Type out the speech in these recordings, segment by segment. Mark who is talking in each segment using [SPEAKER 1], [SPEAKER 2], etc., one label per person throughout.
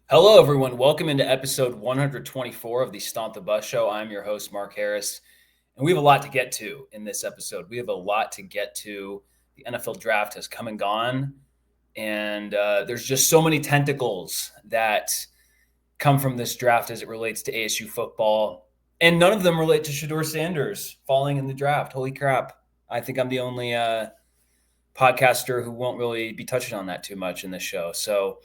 [SPEAKER 1] Hello, everyone. Welcome into episode 124 of the Stomp the Bus Show. I'm your host, Mark Harris, and we have a lot to get to in this episode. We have a lot to get to. The NFL draft has come and gone, and there's just so many tentacles that come from this draft as it relates to ASU football, and none of them relate to Shedeur Sanders falling in the draft. Holy crap. I think I'm the only podcaster who won't really be touching on that too much in this show. So,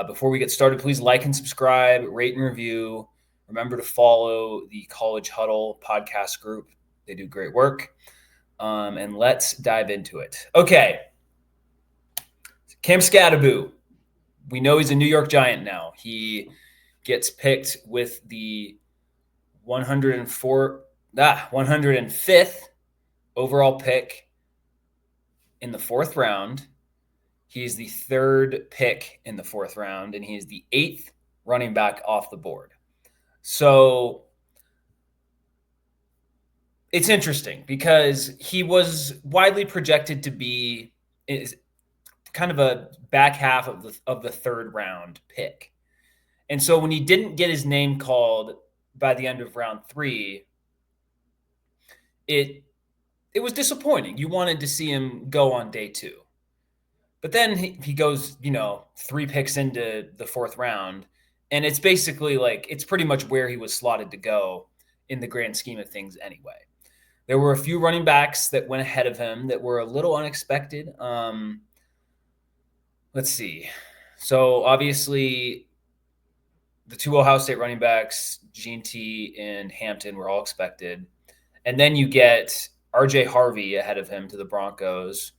[SPEAKER 1] before we get started, please like and subscribe, rate and review. Remember to follow the College Huddle podcast group. They do great work. And let's dive into it. Okay. Cam Skattebo. We know he's a New York Giant now. He gets picked with the 105th overall pick in the fourth round. He's the third pick in the fourth round, and he's the eighth running back off the board. So it's interesting because he was widely projected to be kind of a back half of the third round pick. And so when he didn't get his name called by the end of round 3, it was disappointing. You wanted to see him go on day 2. But then he goes, 3 picks into the fourth round, and it's basically like it's pretty much where he was slotted to go in the grand scheme of things anyway. There were a few running backs that went ahead of him that were a little unexpected. Let's see. So obviously the 2 Ohio State running backs, Gene T and Hampton, were all expected. And then you get RJ Harvey ahead of him to the Broncos.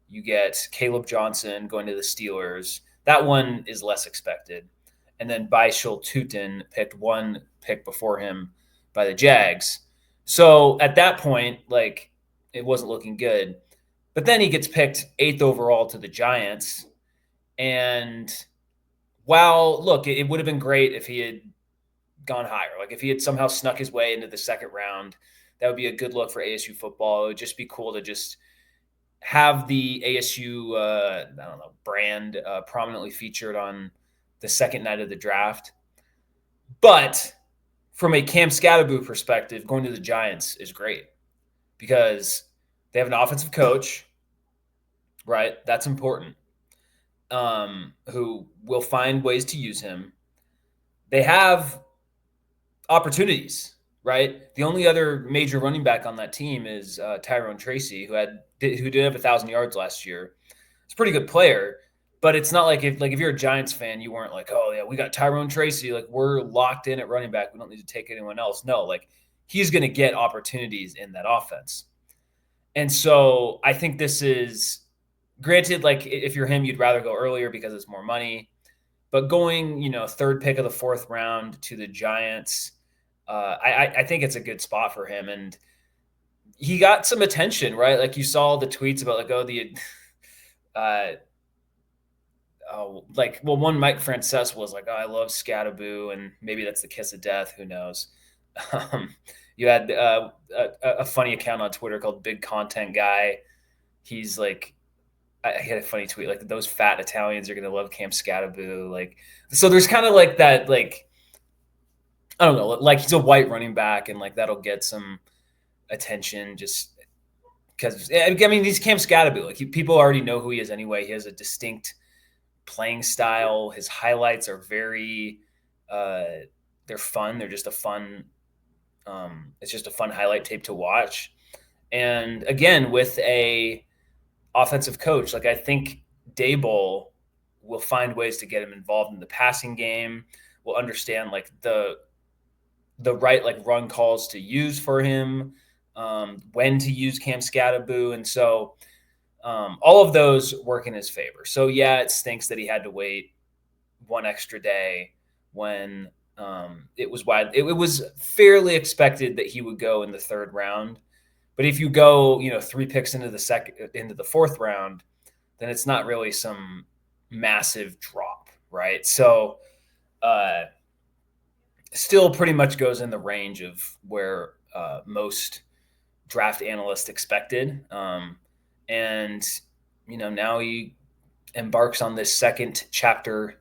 [SPEAKER 1] You get Caleb Johnson going to the Steelers. That one is less expected. And then Baishul Tutin picked 1 pick before him by the Jags. So at that point, it wasn't looking good. But then he gets picked 8th overall to the Giants. And look, it would have been great if he had gone higher. Like if he had somehow snuck his way into the second round, that would be a good look for ASU football. It would just be cool to just have the ASU, brand prominently featured on the second night of the draft. But from a Cam Skattebo perspective, going to the Giants is great because they have an offensive coach, right? That's important, who will find ways to use him. They have opportunities, right? The only other major running back on that team is Tyrone Tracy, who did have 1,000 yards last year. It's a pretty good player, but it's not like if you're a Giants fan, you weren't like, oh yeah, we got Tyrone Tracy, like we're locked in at running back, we don't need to take anyone else. No, like he's going to get opportunities in that offense. And so I think this is granted, like if you're him, you'd rather go earlier because it's more money. But going, third pick of the fourth round to the Giants, I think it's a good spot for him. And he got some attention, right? Like you saw the tweets about one Mike Francesa was like, oh, I love Skattebo, and maybe that's the kiss of death. Who knows? You had a funny account on Twitter called Big Content Guy. He's like, I had a funny tweet, like those fat Italians are going to love Cam Skattebo. Like, so there's kind of like that, like, I don't know, like he's a white running back and like that'll get some attention just because, I mean, he's Cam Skattebo. Like people already know who he is anyway. He has a distinct playing style. His highlights are very, they're fun. They're just a fun, it's just a fun highlight tape to watch. And again, with a offensive coach, like I think Daboll will find ways to get him involved in the passing game. Will understand like the right like run calls to use for him, when to use Cam Skattebo, and so all of those work in his favor. So yeah, it stinks that he had to wait one extra day when it was fairly expected that he would go in the third round. But if you go, 3 picks into the fourth round, then it's not really some massive drop, right? So, still pretty much goes in the range of where most draft analysts expected. And now he embarks on this second chapter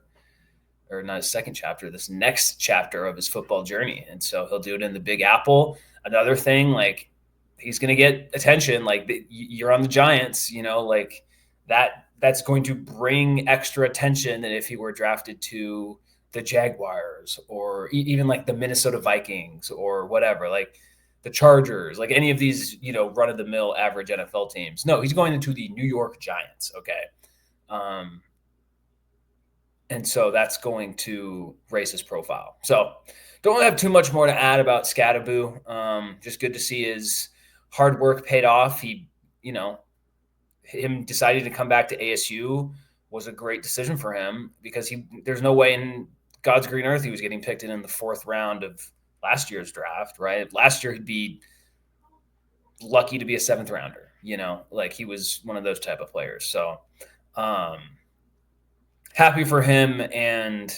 [SPEAKER 1] or not his second chapter, this next chapter of his football journey. And so he'll do it in the Big Apple. Another thing, like, he's going to get attention. Like, you're on the Giants, like that's going to bring extra attention than if he were drafted to the Jaguars or even like the Minnesota Vikings or whatever, like the Chargers, like any of these, run of the mill average NFL teams. No, he's going into the New York Giants. Okay. And so that's going to raise his profile. So don't have too much more to add about Skattebo. Just good to see his hard work paid off. He, him deciding to come back to ASU was a great decision for him because there's no way in God's green earth he was getting picked in the 4th round of last year's draft, right? Last year he'd be lucky to be a 7th rounder, like he was one of those type of players. So happy for him. And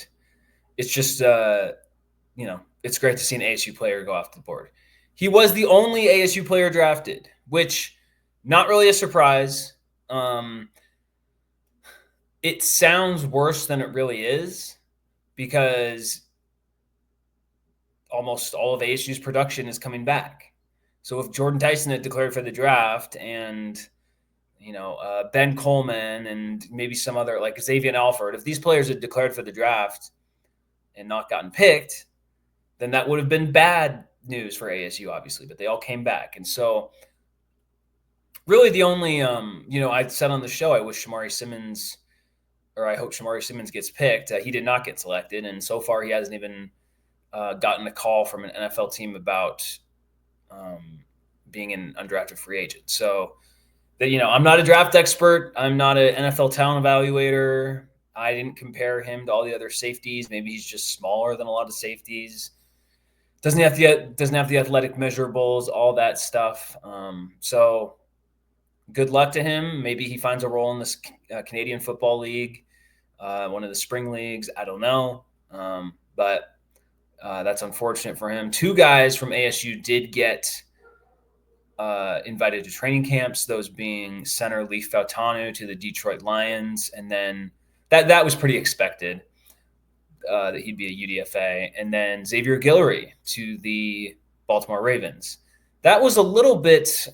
[SPEAKER 1] it's just, it's great to see an ASU player go off the board. He was the only ASU player drafted, which not really a surprise. It sounds worse than it really is because almost all of ASU's production is coming back. So if Jordan Tyson had declared for the draft and, Ben Coleman and maybe some other like Xavier Alford, if these players had declared for the draft and not gotten picked, then that would have been bad news for ASU, obviously, but they all came back. And so really the only, I said on the show, I wish Shamari Simmons, or I hope Shamari Simmons gets picked. He did not get selected. And so far he hasn't even gotten a call from an NFL team about being an undrafted free agent. So that, I'm not a draft expert. I'm not an NFL talent evaluator. I didn't compare him to all the other safeties. Maybe he's just smaller than a lot of safeties. Doesn't have the athletic measurables, all that stuff. So good luck to him. Maybe he finds a role in this Canadian Football League, one of the spring leagues. I don't know. But that's unfortunate for him. 2 guys from ASU did get invited to training camps, those being center Leif Fautanu to the Detroit Lions. And then that was pretty expected that he'd be a UDFA. And then Xavier Guillory to the Baltimore Ravens. That was a little bit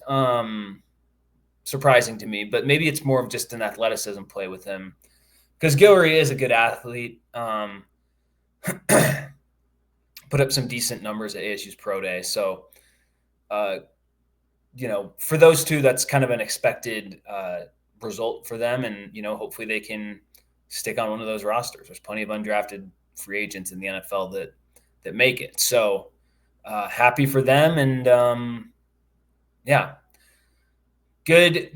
[SPEAKER 1] surprising to me, but maybe it's more of just an athleticism play with him because Guillory is a good athlete. Put up some decent numbers at ASU's Pro Day. So, for those 2, that's kind of an expected result for them. And, hopefully they can stick on one of those rosters. There's plenty of undrafted free agents in the NFL that make it. So happy for them. And yeah, good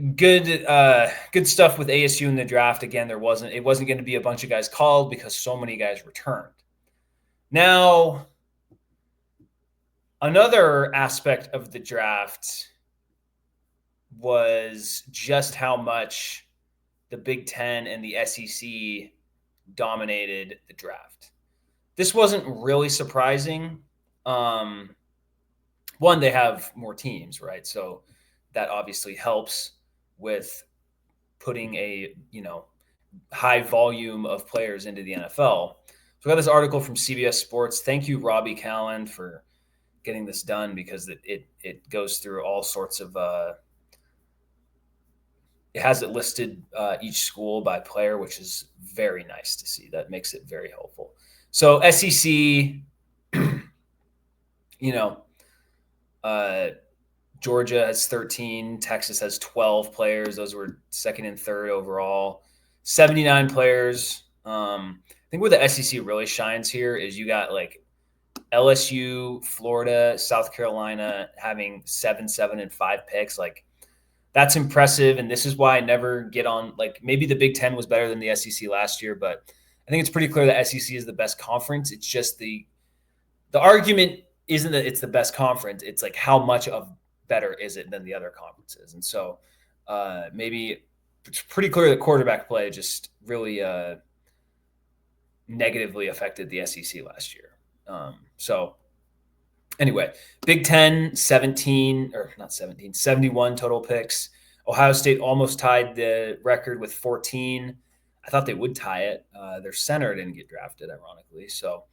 [SPEAKER 1] stuff with ASU in the draft. Again, it wasn't going to be a bunch of guys called because so many guys returned. Now, another aspect of the draft was just how much the Big Ten and the SEC dominated the draft. This wasn't really surprising. One, they have more teams, right? So that obviously helps with putting a, high volume of players into the NFL. So I got this article from CBS Sports. Thank you, Robbie Callan, for getting this done because it goes through all sorts of it has it listed each school by player, which is very nice to see. That makes it very helpful. So SEC, Georgia has 13, Texas has 12 players. Those were 2nd and 3rd overall. 79 players. I think where the SEC really shines here is you got like LSU, Florida, South Carolina having 7, 7, and 5 picks. Like, that's impressive. And this is why I never get on, like, maybe the Big Ten was better than the SEC last year, but I think it's pretty clear that SEC is the best conference. It's just the argument isn't that it's the best conference. It's like how much of better is it than the other conferences. And so maybe it's pretty clear that quarterback play just really negatively affected the SEC last year. So anyway, Big Ten, 71 total picks. Ohio State almost tied the record with 14. I thought they would tie it. Their center didn't get drafted, ironically. So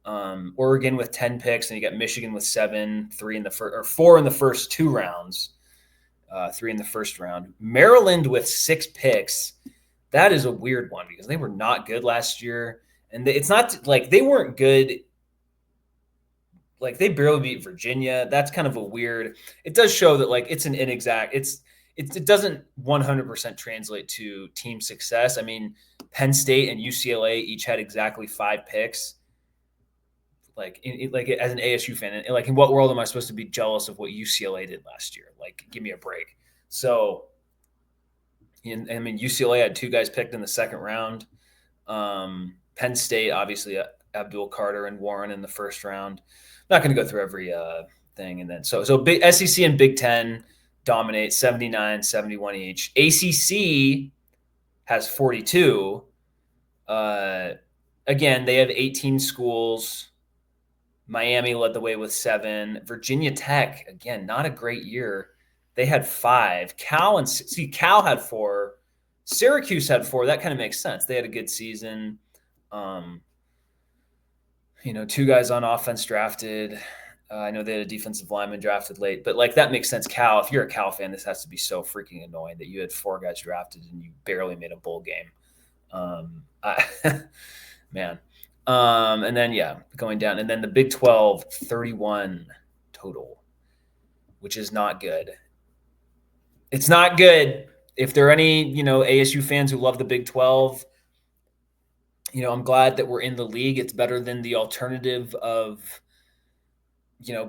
[SPEAKER 1] Oregon with 10 picks, and you got Michigan with 7, 3 in the first, or 4 in the first 2 rounds, 3 in the first round. Maryland with 6 picks. That is a weird one because they were not good last year, and it's not like they weren't good. Like they barely beat Virginia. That's kind of a weird. It does show that like it's an inexact. It doesn't 100% translate to team success. I mean, Penn State and UCLA each had exactly 5 picks. Like, like as an ASU fan, like in what world am I supposed to be jealous of what UCLA did last year? Like, give me a break. So, I mean, UCLA had 2 guys picked in the second round. Penn State, obviously, Abdul Carter and Warren in the first round. Not going to go through every thing. And then so big SEC and Big Ten dominate 79, 71 each. ACC has 42. Again, they have 18 schools. Miami led the way with 7. Virginia Tech, again, not a great year. They had 5. Cal had 4. Syracuse had 4. That kind of makes sense. They had a good season. 2 guys on offense drafted. I know they had a defensive lineman drafted late, but like that makes sense. Cal, if you're a Cal fan, this has to be so freaking annoying that you had 4 guys drafted and you barely made a bowl game. Man. And then, going down. And then the Big 12, 31 total, which is not good. It's not good. If there are any, ASU fans who love the Big 12, I'm glad that we're in the league. It's better than the alternative of,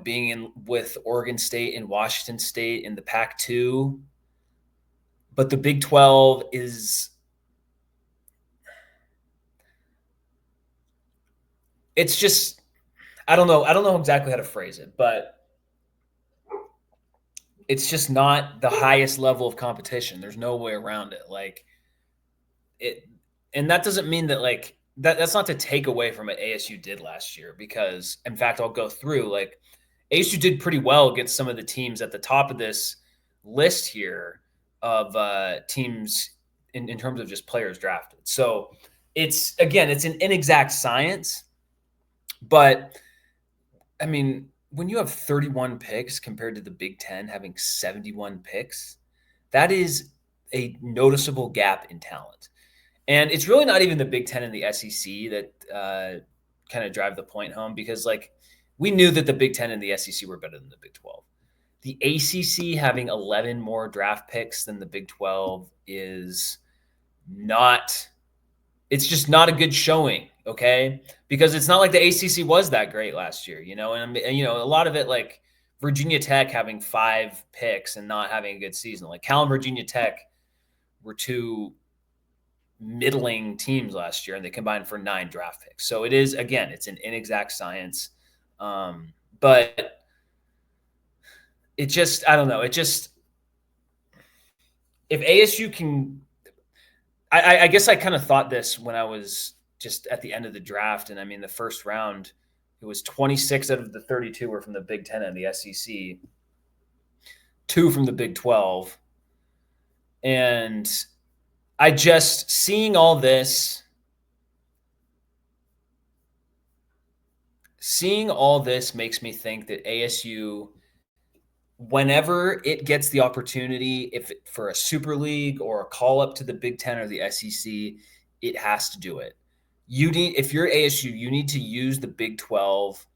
[SPEAKER 1] being in with Oregon State and Washington State in the Pac-2. But the Big 12 is – it's just – I don't know exactly how to phrase it, but it's just not the highest level of competition. There's no way around it. Like it, and that doesn't mean that like that's not to take away from what ASU did last year, because in fact, I'll go through like ASU did pretty well against some of the teams at the top of this list here of teams in terms of just players drafted. So it's an inexact science, but I mean, when you have 31 picks compared to the Big Ten having 71 picks, that is a noticeable gap in talent. And it's really not even the Big Ten and the SEC that kind of drive the point home, because like we knew that the Big Ten and the SEC were better than the Big 12. The ACC having 11 more draft picks than the Big 12 is not – it's just not a good showing, okay? Because it's not like the ACC was that great last year, and a lot of it, like Virginia Tech having 5 picks and not having a good season. Like Cal and Virginia Tech were 2 middling teams last year, and they combined for 9 draft picks. So it is, again, it's an inexact science. But it just, I don't know. It just, if ASU can, I guess I kind of thought this when I was just at the end of the draft. And I mean, the first round, it was 26 out of the 32 were from the Big Ten and the SEC, 2 from the Big 12. And I just, seeing all this makes me think that ASU, whenever it gets the opportunity, for a Super League or a call up to the Big Ten or the SEC, it has to do it. If you're ASU, you need to use the Big 12,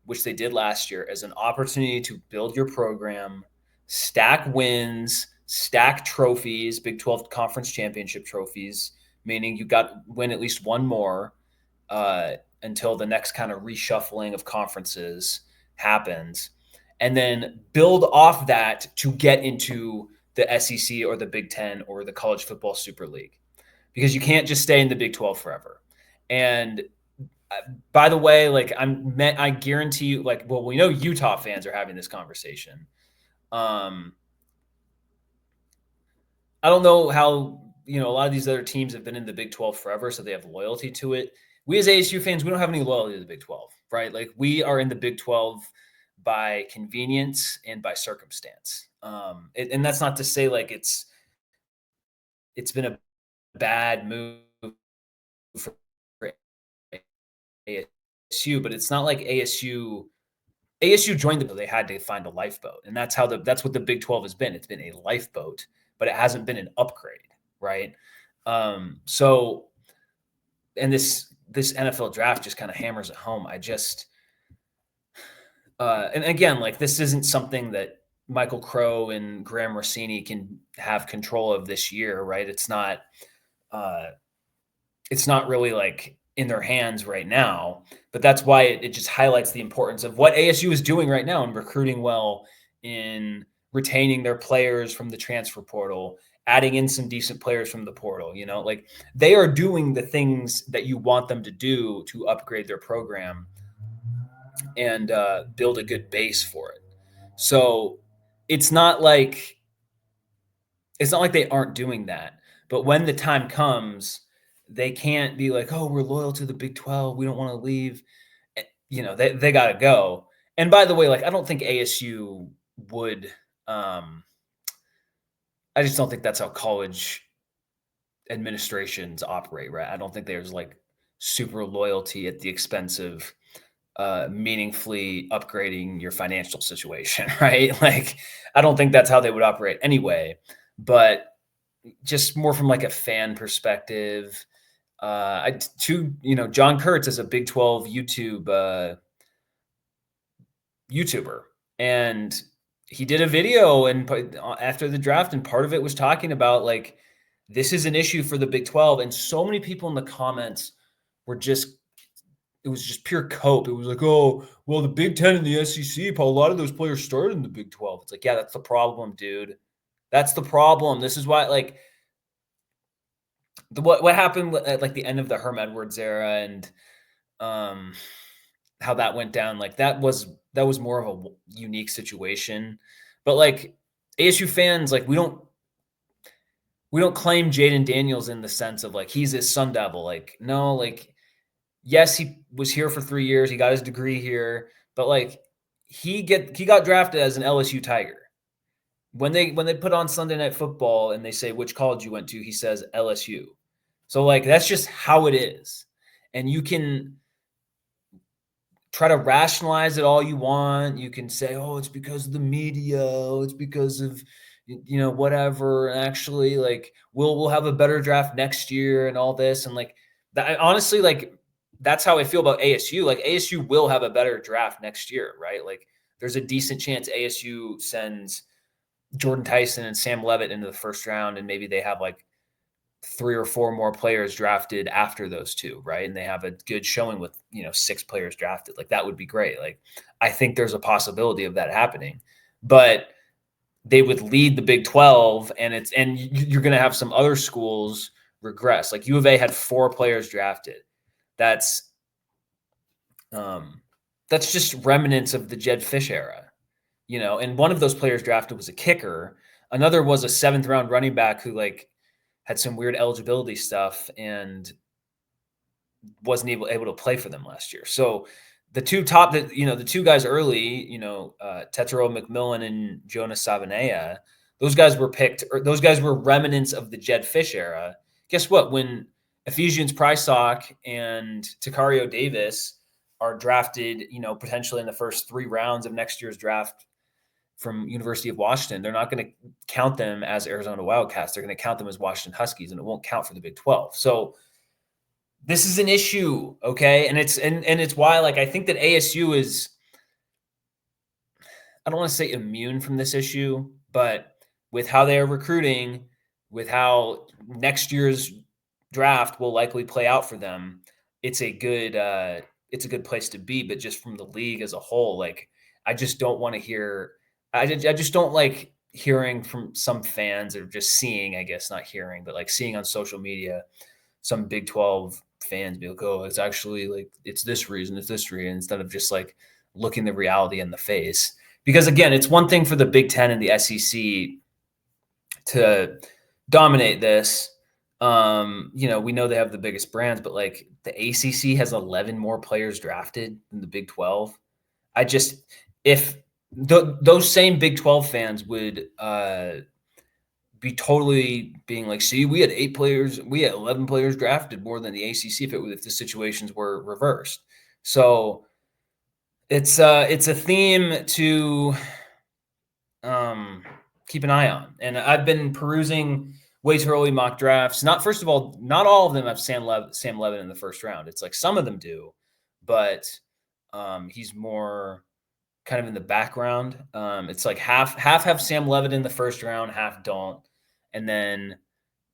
[SPEAKER 1] which they did last year, as an opportunity to build your program, stack wins, stack trophies, Big 12 conference championship trophies, meaning you got win at least one more until the next kind of reshuffling of conferences happens. And then build off that to get into the SEC or the Big Ten or the College Football Super League, because you can't just stay in the Big 12 forever. And by the way, like I guarantee you, like, well, we know Utah fans are having this conversation. I don't know how, a lot of these other teams have been in the Big 12 forever, so they have loyalty to it. We as ASU fans, we don't have any loyalty to the Big 12, right? Like we are in the Big 12 by convenience and by circumstance. And that's not to say like it's been a bad move for ASU, but it's not like ASU joined they had to find a lifeboat, and that's what the Big 12 has been. It's been a lifeboat, but it hasn't been an upgrade, right? So and this NFL draft just kind of hammers it home. And again, like this isn't something that Michael Crow and Graham Rossini can have control of this year, right? Uh, it's not really like in their hands right now, but that's why it just highlights the importance of what ASU is doing right now in recruiting well, in retaining their players from the transfer portal, adding in some decent players from the portal. Like they are doing the things that you want them to do to upgrade their program and build a good base for it. So it's not like they aren't doing that, but when the time comes, they can't be like, "Oh, we're loyal to the Big 12. We don't want to leave." They got to go. And by the way, like I don't think ASU would. I just don't think that's how college administrations operate, right? I don't think there's like super loyalty at the expense of meaningfully upgrading your financial situation, right? Like, I don't think that's how they would operate anyway. But just more from like a fan perspective, John Kurtz is a Big 12 YouTuber, and he did a video and after the draft, and part of it was talking about like this is an issue for the Big 12, and so many people in the comments were just it was just pure cope. It was like, oh, well, the Big 10 and the SEC, a lot of those players started in the Big 12. It's like, yeah, that's the problem, dude. That's the problem. This is why, like, what happened at like the end of the Herm Edwards era and how that went down. Like that was more of a unique situation. But like ASU fans, like we don't claim Jaden Daniels in the sense of like he's a Sun Devil. Like no, like yes, he was here for 3 years. He got his degree here, but like he got drafted as an LSU Tiger. When they put on Sunday Night Football and they say which college you went to, he says LSU. So like that's just how it is. And you can try to rationalize it all you want. You can say, "Oh, it's because of the media. Oh, it's because of whatever." And actually, like we'll have a better draft next year and all this. And like that, honestly, like that's how I feel about ASU. Like ASU will have a better draft next year, right? Like there's a decent chance ASU sends Jordan Tyson and Sam Levitt into the first round, and maybe they have like 3 or 4 more players drafted after those two, right? And they have a good showing with 6 players drafted. Like that would be great. Like I think there's a possibility of that happening, but they would lead the Big 12, and you're going to have some other schools regress. Like U of A had 4 players drafted. That's just remnants of the Jed Fish era, and one of those players drafted was a kicker. Another was a 7th round running back who like had some weird eligibility stuff and wasn't able to play for them last year. So the two guys early, Tetero McMillan and Jonas Savanea, those guys were picked, or those guys were remnants of the Jed Fish era. Guess what? When Ephesians Prysock and Takario Davis are drafted, potentially in the first 3 rounds of next year's draft from University of Washington, they're not going to count them as Arizona Wildcats. They're going to count them as Washington Huskies, and it won't count for the Big 12. So this is an issue, okay? And it's why, like, I think that ASU is, I don't want to say immune from this issue, but with how they are recruiting, with how next year's draft will likely play out for them, it's a good place to be. But just from the league as a whole, like, I just don't want to hear. I just don't like hearing from some fans, or just seeing, I guess not hearing, but like seeing on social media, some Big 12 fans be like, "Oh, it's actually like it's this reason, instead of just like looking the reality in the face. Because again, it's one thing for the Big 10 and the SEC to dominate this. We know they have the biggest brands, but like the ACC has 11 more players drafted than the Big 12. If those same Big 12 fans would be totally being like, see, we had 11 players drafted more than the ACC if the situations were reversed. So it's a theme to keep an eye on. And I've been perusing way too early mock drafts. First of all, not all of them have Sam Levitt in the first round. It's like some of them do, but he's more kind of in the background. It's like half have Sam Levitt in the first round, half don't. And then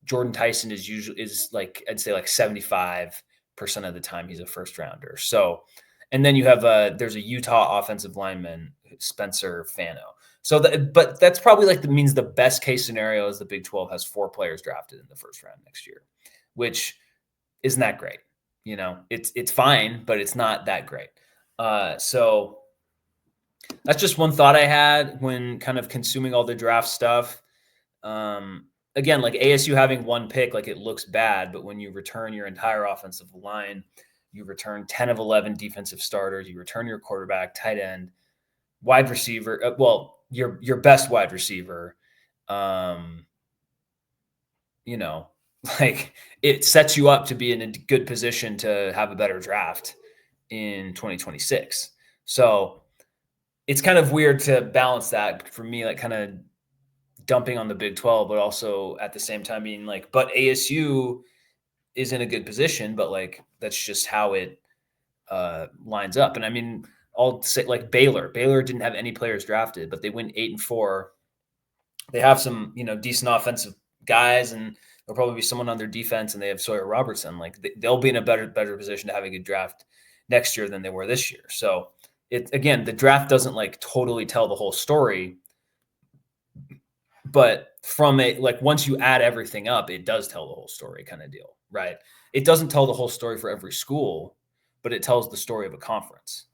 [SPEAKER 1] Jordan Tyson is like, I'd say like 75% of the time he's a first rounder. So, and then you have there's a Utah offensive lineman, Spencer Fano. So, but that's probably like means the best case scenario is the Big 12 has 4 players drafted in the first round next year, which isn't that great. You know, it's fine, but it's not that great. So that's just one thought I had when kind of consuming all the draft stuff. Again, like ASU having 1 pick, like it looks bad, but when you return your entire offensive line, you return 10 of 11 defensive starters, you return your quarterback, tight end, wide receiver, your best wide receiver, you know, like it sets you up to be in a good position to have a better draft in 2026. So it's kind of weird to balance that for me, like kind of dumping on the Big 12, but also at the same time being like, but ASU is in a good position, but like that's just how it lines up. And I mean, I'll say like Baylor didn't have any players drafted, but they went 8-4. They have some, decent offensive guys, and there'll probably be someone on their defense, and they have Sawyer Robertson. Like they'll be in a better position to have a good draft next year than they were this year. So again, the draft doesn't like totally tell the whole story, but from once you add everything up, it does tell the whole story kind of deal, right? It doesn't tell the whole story for every school, but it tells the story of a conference.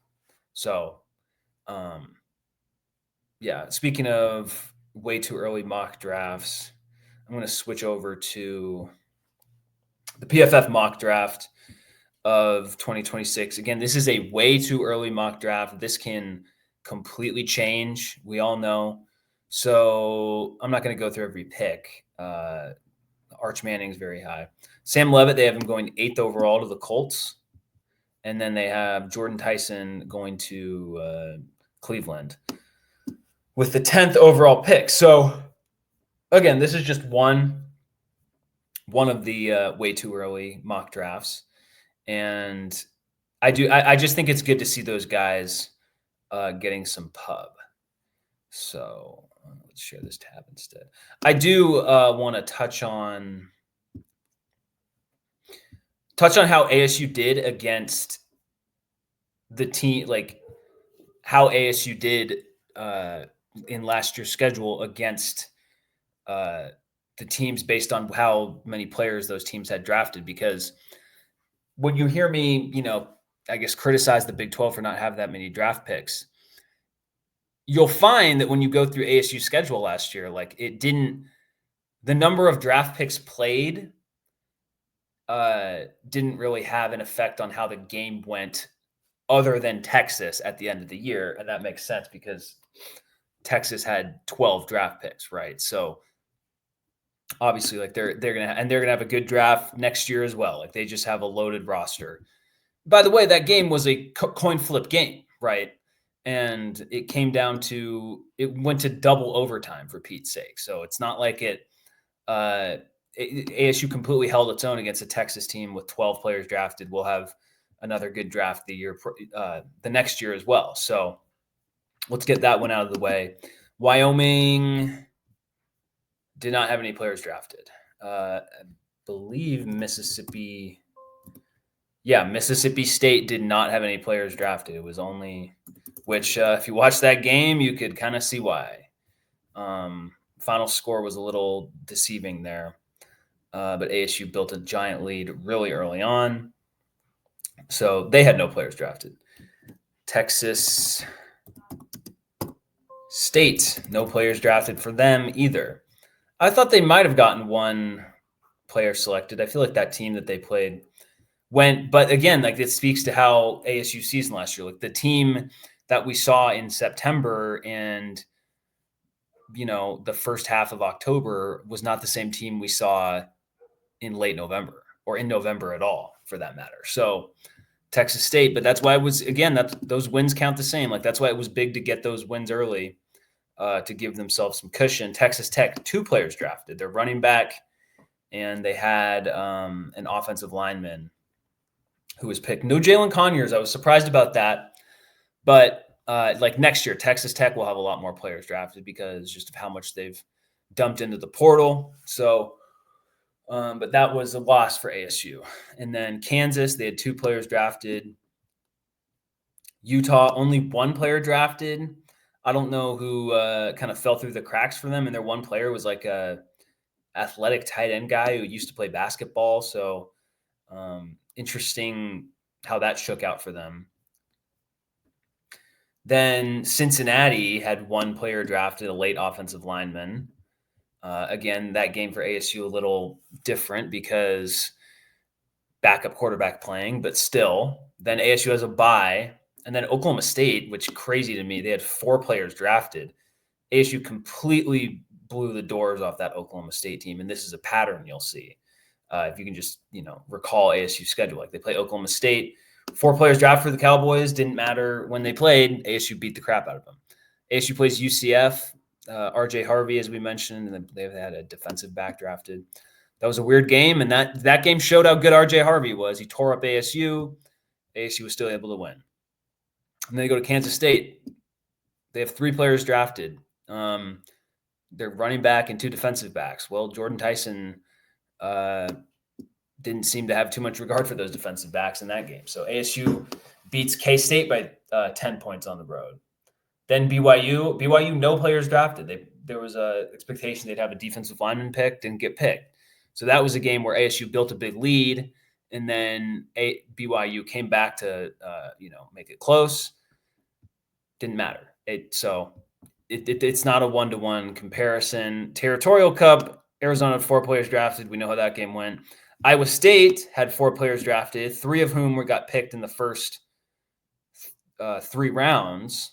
[SPEAKER 1] So, yeah, speaking of way too early mock drafts, I'm going to switch over to the PFF mock draft of 2026. Again, this is a way too early mock draft. This can completely change. We all know. So I'm not going to go through every pick. Arch Manning's very high. Sam Levitt, they have him going 8th overall to the Colts. And then they have Jordan Tyson going to Cleveland with the 10th overall pick. So again, this is just one of the way too early mock drafts. And I just think it's good to see those guys getting some pub. So let's share this tab instead. I do want to touch on how ASU did against the team, like how ASU did in last year's schedule against the teams based on how many players those teams had drafted. Because when you hear me, I guess criticize the Big 12 for not having that many draft picks, you'll find that when you go through ASU's schedule last year, like the number of draft picks played didn't really have an effect on how the game went other than Texas at the end of the year. And that makes sense because Texas had 12 draft picks, right? So obviously like they're going to have a good draft next year as well. Like they just have a loaded roster. By the way, that game was a coin flip game, right? And it went to double overtime for Pete's sake. So it's not like ASU completely held its own against a Texas team with 12 players drafted. We'll have another good draft the next year as well. So let's get that one out of the way. Wyoming did not have any players drafted. I believe Mississippi State did not have any players drafted. It was only, which if you watch that game, you could kind of see why. Final score was a little deceiving there. But ASU built a giant lead really early on. So they had no players drafted. Texas State, no players drafted for them either. I thought they might have gotten one player selected. I feel like that team that they played but again, like it speaks to how ASU season last year, like the team that we saw in September and the first half of October was not the same team we saw in late November or in November at all, for that matter. So Texas State, but that's why it was, again, those wins count the same. Like, that's why it was big to get those wins early to give themselves some cushion. Texas Tech, 2 players drafted. They're running back, and they had an offensive lineman who was picked. No Jalen Conyers. I was surprised about that. But like next year, Texas Tech will have a lot more players drafted because just of how much they've dumped into the portal. So, but that was a loss for ASU. And then Kansas, they had 2 players drafted. Utah, only 1 player drafted. I don't know who kind of fell through the cracks for them. And their one player was like a athletic tight end guy who used to play basketball. So interesting how that shook out for them. Then Cincinnati had 1 player drafted, a late offensive lineman. Again, that game for ASU a little different because backup quarterback playing, but still. Then ASU has a bye. And then Oklahoma State, which crazy to me, they had 4 players drafted. ASU completely blew the doors off that Oklahoma State team. And this is a pattern you'll see. If you can just, recall ASU's schedule. Like, they play Oklahoma State, 4 players drafted for the Cowboys. Didn't matter when they played. ASU beat the crap out of them. ASU plays UCF. RJ Harvey, as we mentioned, and they've had a defensive back drafted. That was a weird game, and that game showed how good RJ Harvey was. He tore up ASU. ASU was still able to win. And then they go to Kansas State. They have 3 players drafted. They're running back and 2 defensive backs. Well, Jordan Tyson didn't seem to have too much regard for those defensive backs in that game. So ASU beats K-State by 10 points on the road. Then BYU, no players drafted. There was a expectation they'd have a defensive lineman picked, didn't get picked. So that was a game where ASU built a big lead, and then BYU came back to make it close. Didn't matter. It's not a 1-to-1 comparison. Territorial Cup, Arizona had 4 players drafted. We know how that game went. Iowa State had 4 players drafted, 3 of whom got picked in the first 3 rounds,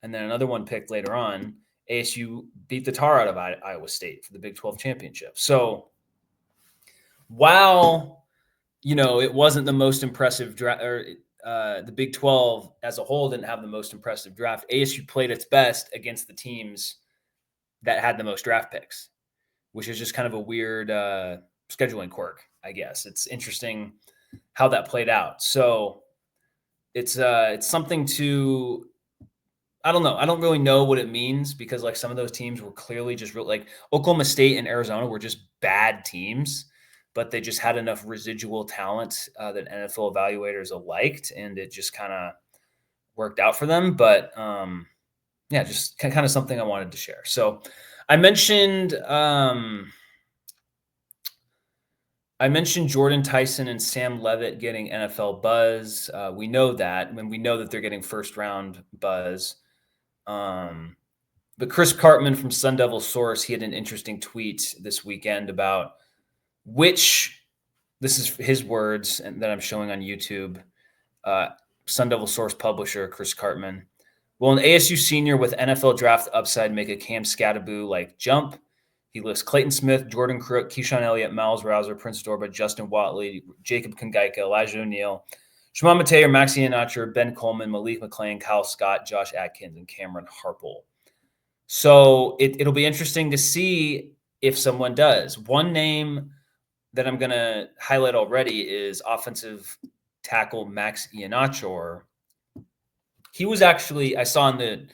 [SPEAKER 1] and then another one picked later on. ASU beat the tar out of Iowa State for the Big 12 championship. So while, it wasn't the most impressive draft, or the Big 12 as a whole didn't have the most impressive draft, ASU played its best against the teams that had the most draft picks, which is just kind of a weird scheduling quirk, I guess. It's interesting how that played out. So it's something to, I don't know. I don't really know what it means because like some of those teams were clearly just like Oklahoma State and Arizona were just bad teams, but they just had enough residual talent that NFL evaluators liked, and it just kind of worked out for them. But just kind of something I wanted to share. So I mentioned Jordan Tyson and Sam Levitt getting NFL buzz. We know that, and we know that they're getting first-round buzz. But Chris Cartman from Sun Devil Source, he had an interesting tweet this weekend about this is his words and that I'm showing on YouTube. Sun Devil Source publisher Chris Cartman. Will an ASU senior with NFL draft upside make a Cam Skattebo-like jump? He lists Clayton Smith, Jordan Crook, Keyshawn Elliott, Miles Rouser, Prince Dorba, Justin Watley, Jacob Kongaika, Elijah O'Neal, Shimon Mateo, Maxi Iheanacho, Ben Coleman, Malik McClain, Kyle Scott, Josh Atkins, and Cameron Harpel. So it'll be interesting to see if someone does. One name that I'm going to highlight already is offensive tackle Max Iheanacho. He was actually, I saw on the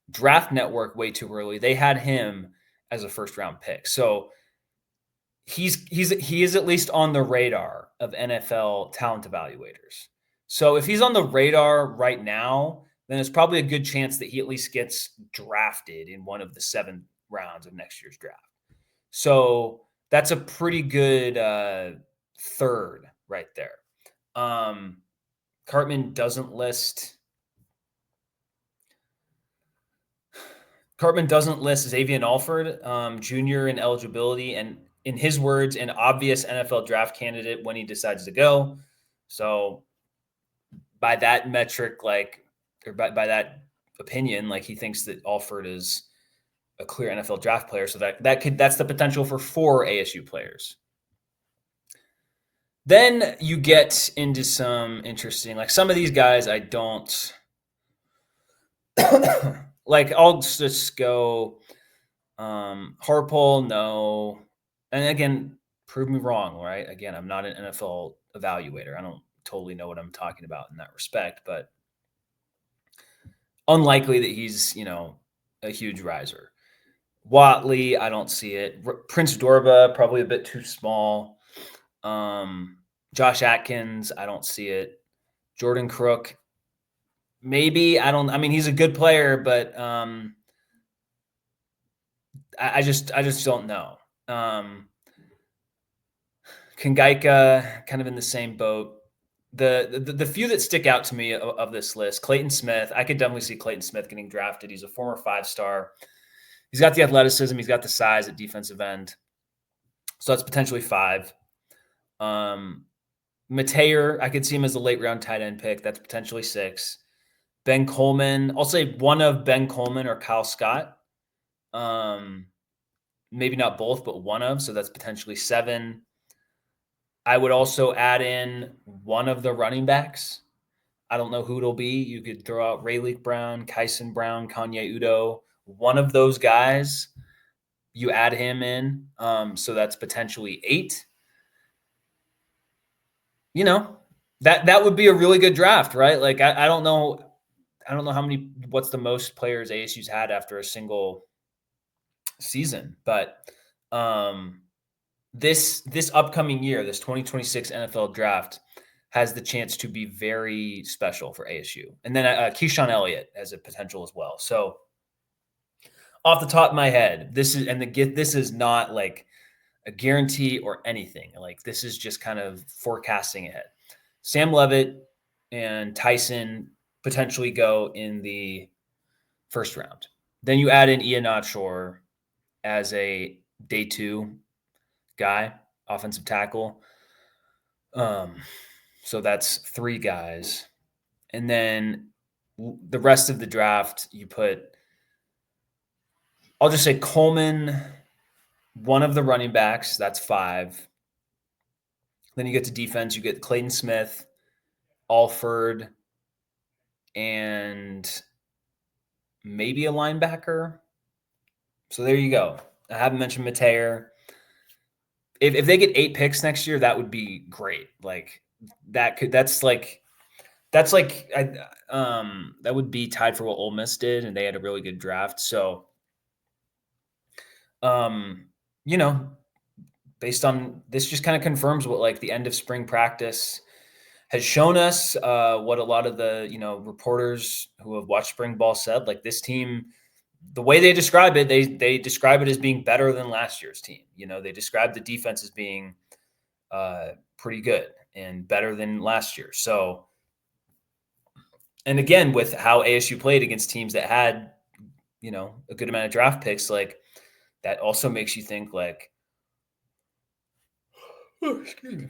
[SPEAKER 1] Draft Network way too early, they had him as a first-round pick. So he is at least on the radar of NFL talent evaluators. So if he's on the radar right now, then it's probably a good chance that he at least gets drafted in one of the 7 rounds of next year's draft. So that's a pretty good third right there. Cartman doesn't list Xavier Alford Jr. in eligibility, and in his words, an obvious NFL draft candidate when he decides to go. So by that metric, by that opinion, he thinks that Alford is a clear NFL draft player. So that's the potential for 4 ASU players. Then you get into some interesting, like some of these guys I don't like. I'll just go Harpole, no. And again, prove me wrong, right? Again, I'm not an NFL evaluator. I don't totally know what I'm talking about in that respect, but unlikely that he's, a huge riser. Watley, I don't see it. Prince Dorba, probably a bit too small. Josh Atkins, I don't see it. Jordan Crook, maybe. I mean, he's a good player, but I just don't know. Kangaika, kind of in the same boat. The few that stick out to me of this list, Clayton Smith, I could definitely see Clayton Smith getting drafted. He's a former 5-star. He's got the athleticism. He's got the size at defensive end. So that's potentially 5. Mateer, I could see him as a late round tight end pick. That's potentially 6. Ben Coleman, I'll say one of Ben Coleman or Kyle Scott. Maybe not both, but one of. So that's potentially 7. I would also add in one of the running backs. I don't know who it'll be. You could throw out Rayleigh Brown, Kyson Brown, Kanye Udo. One of those guys, you add him in. So that's potentially 8. That would be a really good draft, right? Like I don't know what's the most players ASU's had after a single season, but this upcoming year, this 2026 NFL draft has the chance to be very special for ASU. And then Keyshawn Elliott has a potential as well. So off the top of my head, this is not like a guarantee or anything. Like this is just kind of forecasting ahead. Sam Levitt and Tyson potentially go in the first round. Then you add in Ian Otshore as a day 2 guy, offensive tackle. So that's 3 guys. And then the rest of the draft, you put, I'll just say Coleman, one of the running backs, that's 5. Then you get to defense, you get Clayton Smith, Alford, and maybe a linebacker. So there you go. I haven't mentioned Mateer. If they get 8 picks next year, that would be great. Like that would be tied for what Ole Miss did, and they had a really good draft. So, based on this, just kind of confirms what like the end of spring practice has shown us. What a lot of the reporters who have watched spring ball said. Like this team, the way they describe it, they describe it as being better than last year's team. They describe the defense as being pretty good and better than last year. So, and again, with how ASU played against teams that had, a good amount of draft picks, like that also makes you think like, that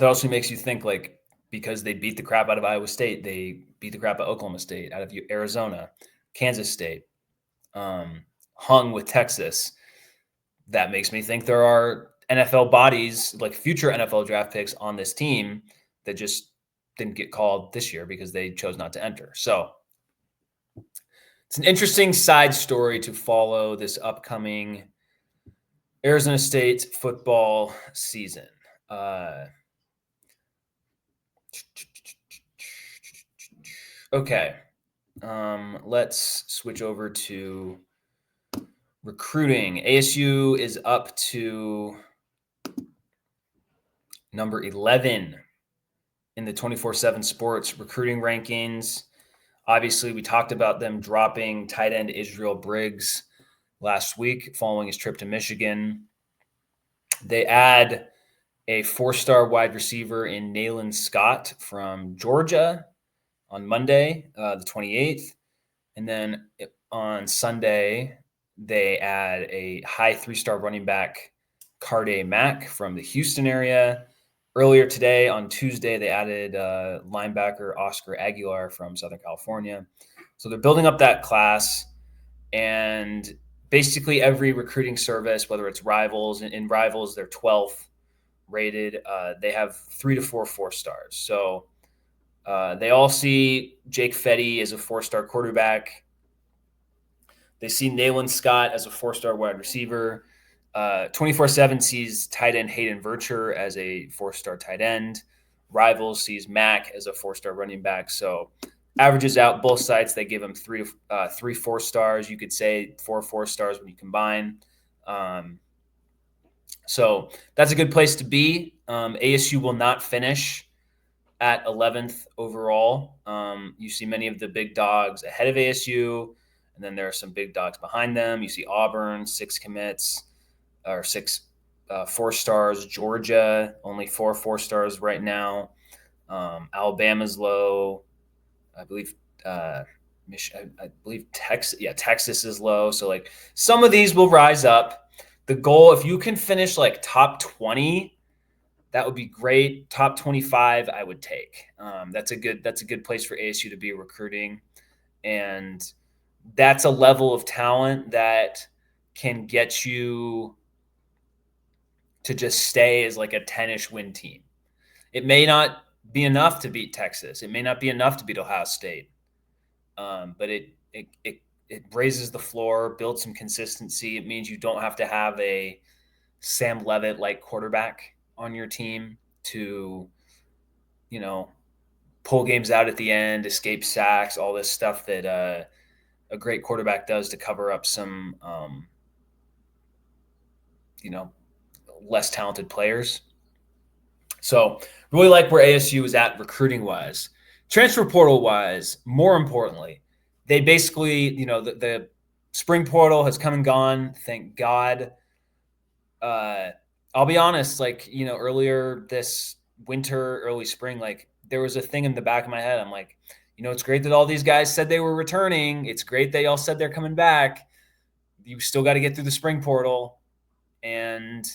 [SPEAKER 1] also makes you think like, because they beat the crap out of Iowa State, they beat the crap out of Oklahoma State, out of Arizona, Kansas State, hung with Texas. That makes me think there are NFL bodies, like future NFL draft picks on this team that just didn't get called this year because they chose not to enter. So it's an interesting side story to follow this upcoming Arizona State football season. Okay. Let's switch over to recruiting. ASU is up to number 11 in the 24/7 Sports recruiting rankings. Obviously, we talked about them dropping tight end Israel Briggs last week following his trip to Michigan. They add a 4-star wide receiver in Nayland Scott from Georgia on Monday, the 28th. And then on Sunday, they add a high 3-star running back, Carde Mack from the Houston area. Earlier today, on Tuesday, they added linebacker Oscar Aguilar from Southern California. So they're building up that class. And basically every recruiting service, whether it's Rivals, in Rivals, they're 12th rated. They have 3 to 4 4-stars. So they all see Jake Fetty as a 4-star quarterback. They see Nayland Scott as a 4-star wide receiver. 24/7 sees tight end Hayden Vircher as a 4-star tight end. Rivals sees Mack as a 4-star running back. So averages out both sides. They give him 3 4-stars. You could say 4 4-stars when you combine. So that's a good place to be. ASU will not finish at 11th overall. You see many of the big dogs ahead of ASU, and then there are some big dogs behind them. You see Auburn, 6 commits, or 6 4-stars. Georgia, only 4 4-stars right now. Alabama's low. I believe I believe Texas. Yeah, Texas is low. So like some of these will rise up. The goal, if you can finish like top 20, that would be great. Top 25, I would take. That's a good place for ASU to be recruiting, and that's a level of talent that can get you to just stay as like a 10-ish win team. It may not be enough to beat Texas. It may not be enough to beat Ohio State, but it raises the floor, builds some consistency. It means you don't have to have a Sam Levitt like quarterback on your team to, pull games out at the end, escape sacks, all this stuff that a great quarterback does to cover up some, less talented players. So really like where ASU is at recruiting wise. Transfer portal wise, more importantly, they basically, the spring portal has come and gone. Thank God. I'll be honest, earlier this winter, early spring, there was a thing in the back of my head. I'm like, it's great that all these guys said they were returning. It's great they all said they're coming back. You still got to get through the spring portal. And,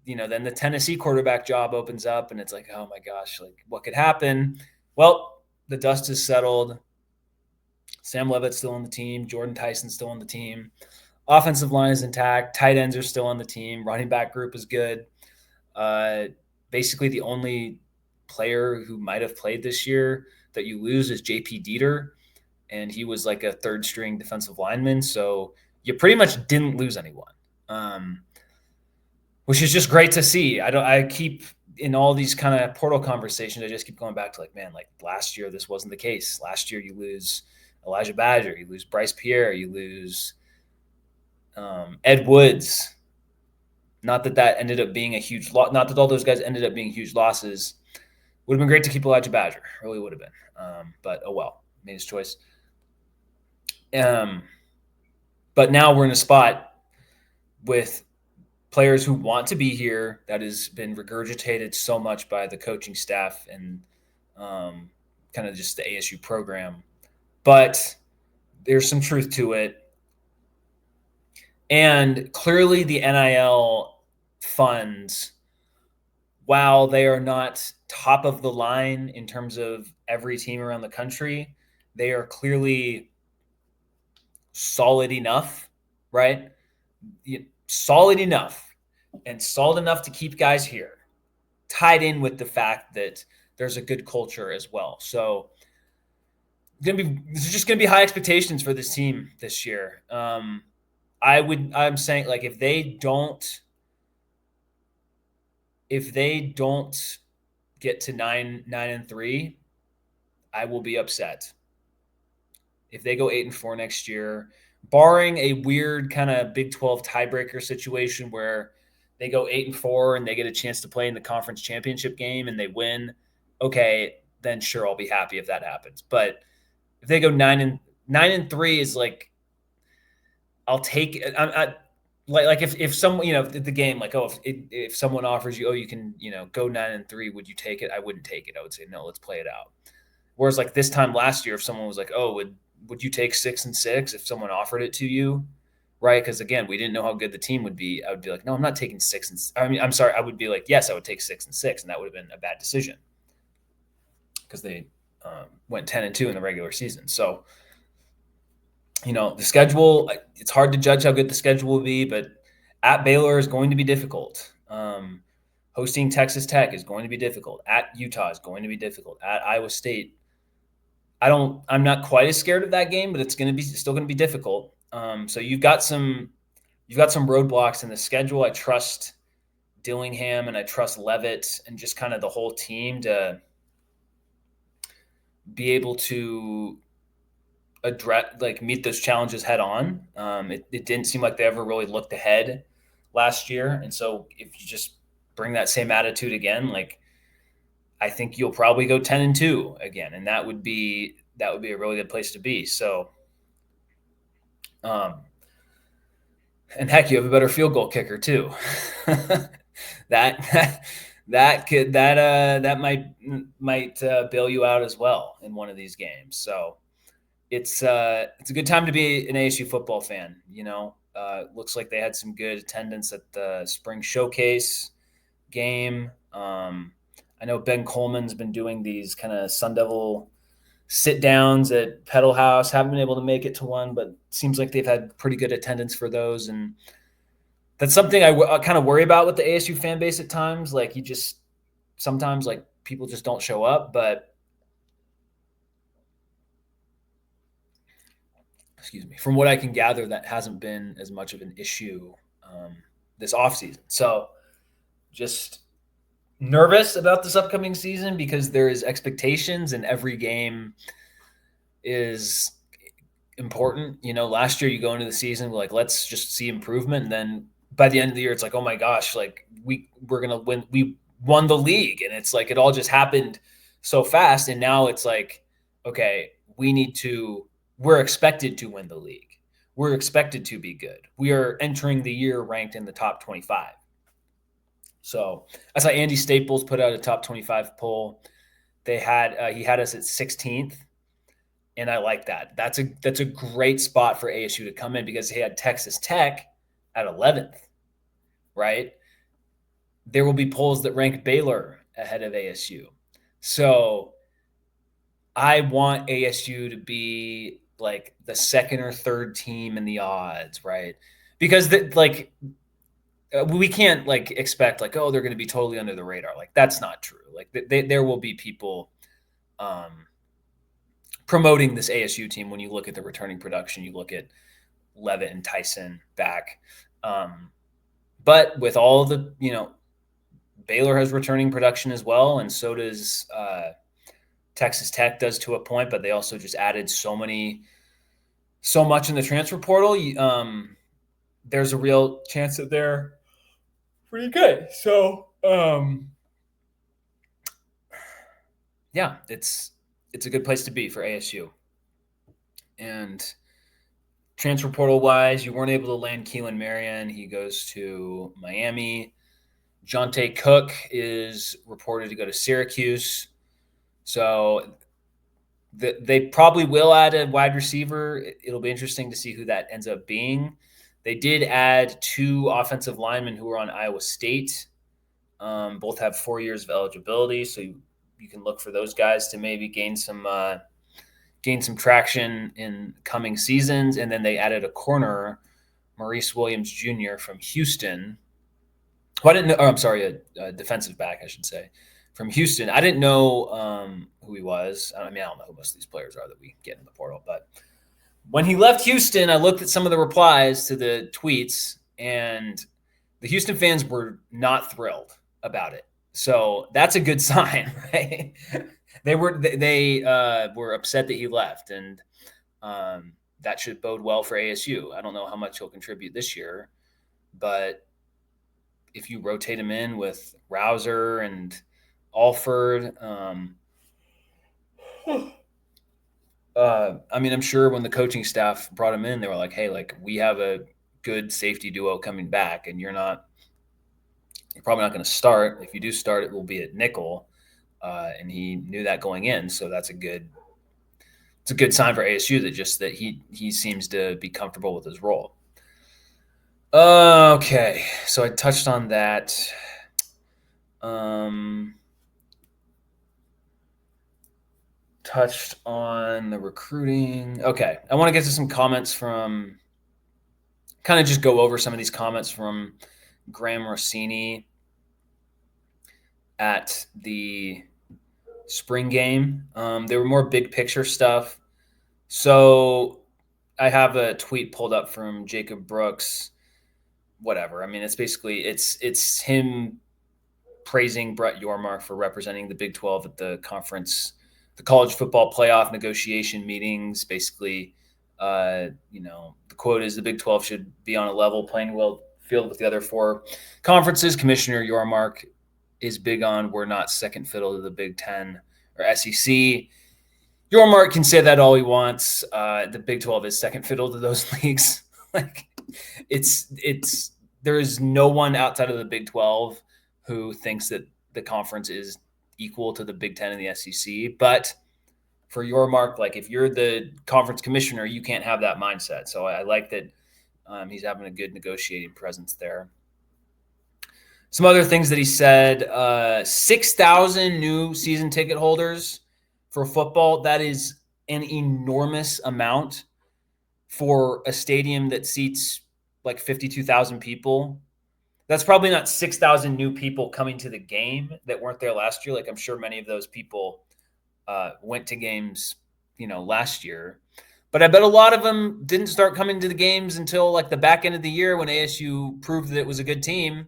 [SPEAKER 1] then the Tennessee quarterback job opens up and it's like, oh my gosh, what could happen? Well, the dust has settled. Sam Levitt's still on the team. Jordan Tyson's still on the team. Offensive line is intact. Tight ends are still on the team. Running back group is good. Basically, the only player who might have played this year that you lose is JP Dieter, and he was like a third-string defensive lineman. So you pretty much didn't lose anyone, which is just great to see. I keep in all these kind of portal conversations, I just keep going back to last year, this wasn't the case. Last year, you lose Elijah Badger, you lose Bryce Pierre, you lose Ed Woods. Not that ended up being a huge loss. Not that all those guys ended up being huge losses. Would have been great to keep Elijah Badger. Really would have been. But oh well, made his choice. But now we're in a spot with players who want to be here that has been regurgitated so much by the coaching staff and kind of just the ASU program. But there's some truth to it. And clearly the NIL funds, while they are not top of the line in terms of every team around the country, they are clearly solid enough, right? Solid enough and solid enough to keep guys here, tied in with the fact that there's a good culture as well. So this is just going to be high expectations for this team this year. I'm saying if they don't get to 9-3, I will be upset. If they go 8-4 next year, barring a weird kind of Big 12 tiebreaker situation where they go 8-4 and they get a chance to play in the conference championship game and they win, okay, then sure, I'll be happy if that happens. But if they go 9-3 is I'll take it. If someone, the game, if someone offers you, you can, go 9-3, would you take it? I wouldn't take it. I would say, no, let's play it out. Whereas this time last year, if someone was like, would you take 6-6 if someone offered it to you? Right. Cause again, we didn't know how good the team would be. I would be like, no, I'm not taking 6. I'm sorry. I would be like, yes, I would take 6-6. And that would have been a bad decision because they went 10-2 in the regular season. So The schedule, it's hard to judge how good the schedule will be, but at Baylor is going to be difficult. Hosting Texas Tech is going to be difficult. At Utah is going to be difficult. At Iowa State, I'm not quite as scared of that game, but it's still going to be difficult. So you've got some roadblocks in the schedule. I trust Dillingham and I trust Levitt and just kind of the whole team to be able to meet those challenges head on. It didn't seem like they ever really looked ahead last year, and so if you just bring that same attitude again, I think you'll probably go 10-2 again, and that would be a really good place to be. So, and heck, you have a better field goal kicker too. that might bail you out as well in one of these games. So it's a good time to be an ASU football fan. Looks like they had some good attendance at the spring showcase game. I know Ben Coleman's been doing these kind of Sun Devil sit downs at Pedal House. Haven't been able to make it to one, but seems like they've had pretty good attendance for those. And that's something I kind of worry about with the ASU fan base at times. Sometimes people just don't show up, but excuse me, from what I can gather, that hasn't been as much of an issue this offseason. So just nervous about this upcoming season because there is expectations and every game is important. Last year you go into the season let's just see improvement, and then by the end of the year it's like, oh my gosh, we're gonna win. We won the league, and it's it all just happened so fast. And now it's okay, we're expected to win the league. We're expected to be good. We are entering the year ranked in the top 25. So I saw Andy Staples put out a top 25 poll. He had us at 16th, and I like that. That's a great spot for ASU to come in because he had Texas Tech at 11th, right? There will be polls that rank Baylor ahead of ASU. So I want ASU to be the second or third team in the odds, right? Because we can't expect they're going to be totally under the radar. That's not true. There will be people promoting this ASU team. When you look at the returning production, you look at Levitt and Tyson back. But with all the, Baylor has returning production as well, and so does Texas Tech does to a point, but they also just added so much in the transfer portal. There's a real chance that they're pretty good. So, yeah, it's a good place to be for ASU. And transfer portal wise, you weren't able to land Keelan Marion. He goes to Miami. Jonte Cook is reported to go to Syracuse. So they probably will add a wide receiver. It'll be interesting to see who that ends up being. They did add 2 offensive linemen who are on Iowa State. Both have 4 years of eligibility, so you can look for those guys to maybe gain some traction in coming seasons. And then they added a corner, Maurice Williams Jr. from Houston. I didn't know. I'm sorry, a defensive back, I should say, from Houston. I didn't know who he was. I don't know who most of these players are that we get in the portal. But when he left Houston, I looked at some of the replies to the tweets, and the Houston fans were not thrilled about it. So that's a good sign, right? They were upset that he left, and that should bode well for ASU. I don't know how much he'll contribute this year, but if you rotate him in with Rouser and Alford, I'm sure when the coaching staff brought him in, they were like, hey, we have a good safety duo coming back, and you're probably not going to start. If you do start, it will be at nickel. And he knew that going in. So it's a good sign for ASU that he seems to be comfortable with his role. Okay. So I touched on that. touched on the recruiting. Okay, I want to get to some comments from, kind of just go over some of these comments from Graham Rossini at the spring game. They were more big picture stuff. So I have a tweet pulled up from Jacob Brooks. Whatever. I mean, it's basically it's him praising Brett Yormark for representing the Big 12 at the conference, the college football playoff negotiation meetings. Basically, the quote is the Big 12 should be on a level playing field with the other four conferences. Commissioner Yormark is big on we're not second fiddle to the Big 10 or SEC. Yormark can say that all he wants. The Big 12 is second fiddle to those leagues. Like it's there is no one outside of the Big 12 who thinks that the conference is equal to the Big 10 and the SEC. But for Yormark, like if you're the conference commissioner, you can't have that mindset. So I like that he's having a good negotiating presence there. Some other things that he said: 6,000 new season ticket holders for football. That is an enormous amount for a stadium that seats like 52,000 people. That's probably not 6,000 new people coming to the game that weren't there last year. Like I'm sure many of those people went to games, last year. But I bet a lot of them didn't start coming to the games until like the back end of the year when ASU proved that it was a good team.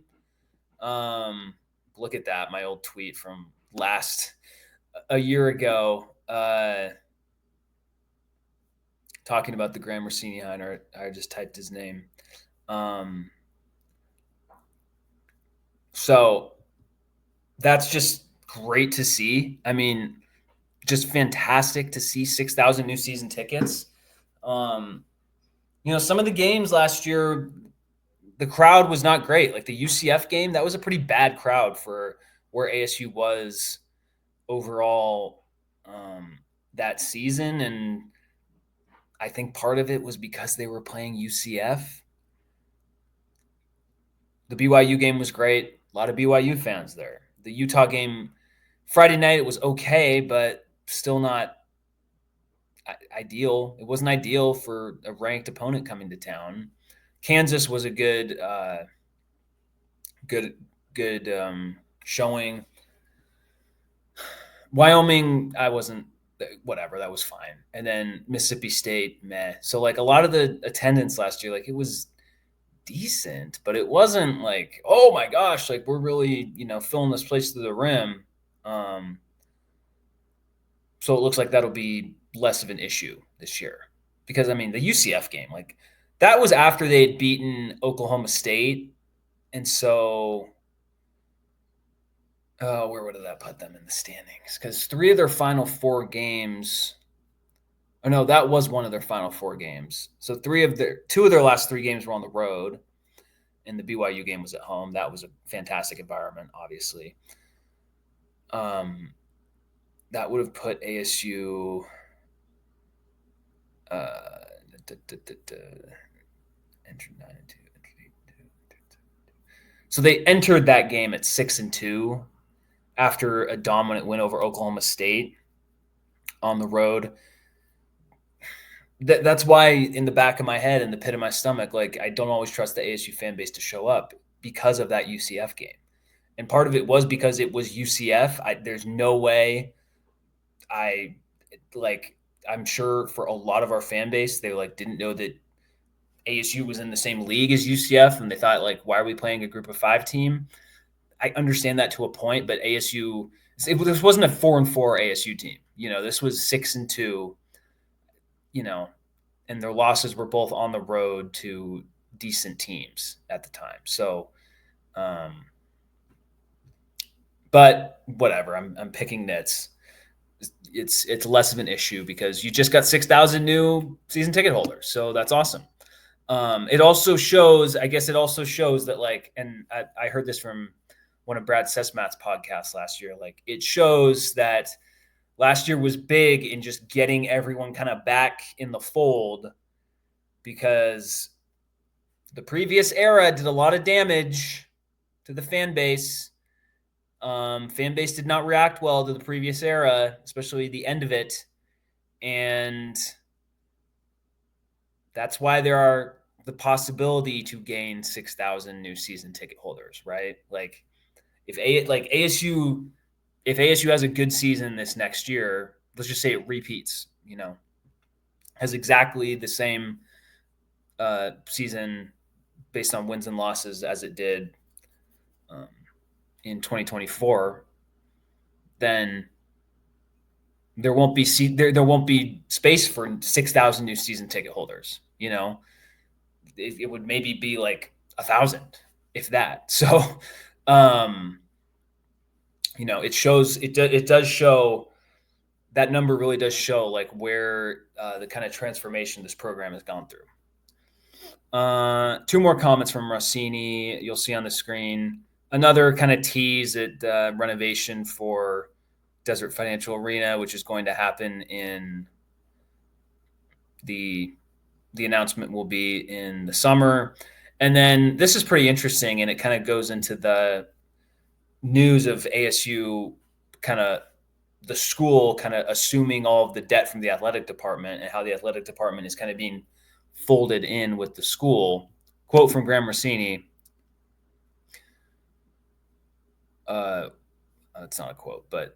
[SPEAKER 1] Look at that, my old tweet from a year ago, talking about the Graham Rossini Hiner. I just typed his name. So that's just great to see. I mean, just fantastic to see 6,000 new season tickets. Some of the games last year, the crowd was not great. Like the UCF game, that was a pretty bad crowd for where ASU was overall that season. And I think part of it was because they were playing UCF. The BYU game was great. A lot of BYU fans there. The Utah game, Friday night, it was okay, but still not ideal. It wasn't ideal for a ranked opponent coming to town. Kansas was a good showing. Wyoming, I wasn't, whatever, that was fine. And then Mississippi State, meh. So like a lot of the attendance last year, like it was decent, but it wasn't like, oh my gosh, like we're really, filling this place to the rim. So it looks like that'll be less of an issue this year. Because I mean, the UCF game, like that was after they had beaten Oklahoma State. And so where would that put them in the standings? Because 3 of their final 4 games. Oh no, that was one of their final 4 games. So 2 of their last 3 games were on the road, and the BYU game was at home. That was a fantastic environment, obviously. That would have put ASU entered 9-2. So they entered that game at 6-2 after a dominant win over Oklahoma State on the road. That's why in the back of my head and the pit of my stomach, like I don't always trust the ASU fan base to show up because of that UCF game. And part of it was because it was UCF. There's no way I'm sure for a lot of our fan base, they didn't know that ASU was in the same league as UCF. And they thought why are we playing a group of 5 team? I understand that to a point, but ASU, this wasn't a 4-4 ASU team. This was 6-2, and their losses were both on the road to decent teams at the time. So, but whatever, I'm picking nits. It's less of an issue because you just got 6,000 new season ticket holders. So that's awesome. It also shows that and I heard this from one of Brad Sesmat's podcasts last year. It shows that last year was big in just getting everyone kind of back in the fold because the previous era did a lot of damage to the fan base. Fan base did not react well to the previous era, especially the end of it. And that's why there are the possibility to gain 6,000 new season ticket holders, right? Like ASU, if ASU has a good season this next year, let's just say it repeats, has exactly the same season based on wins and losses as it did um, in 2024, then there won't be there won't be space for 6,000 new season ticket holders. It would maybe be like 1,000, if that. So, um, it does show that number really does show like where the kind of transformation this program has gone through. Two more comments from Rossini. You'll see on the screen another kind of tease at renovation for Desert Financial Arena, which is going to happen in the announcement will be in the summer. And then this is pretty interesting, and it kind of goes into the news of ASU kind of the school kind of assuming all of the debt from the athletic department and how the athletic department is kind of being folded in with the school. Quote from Graham Rossini. It's not a quote, but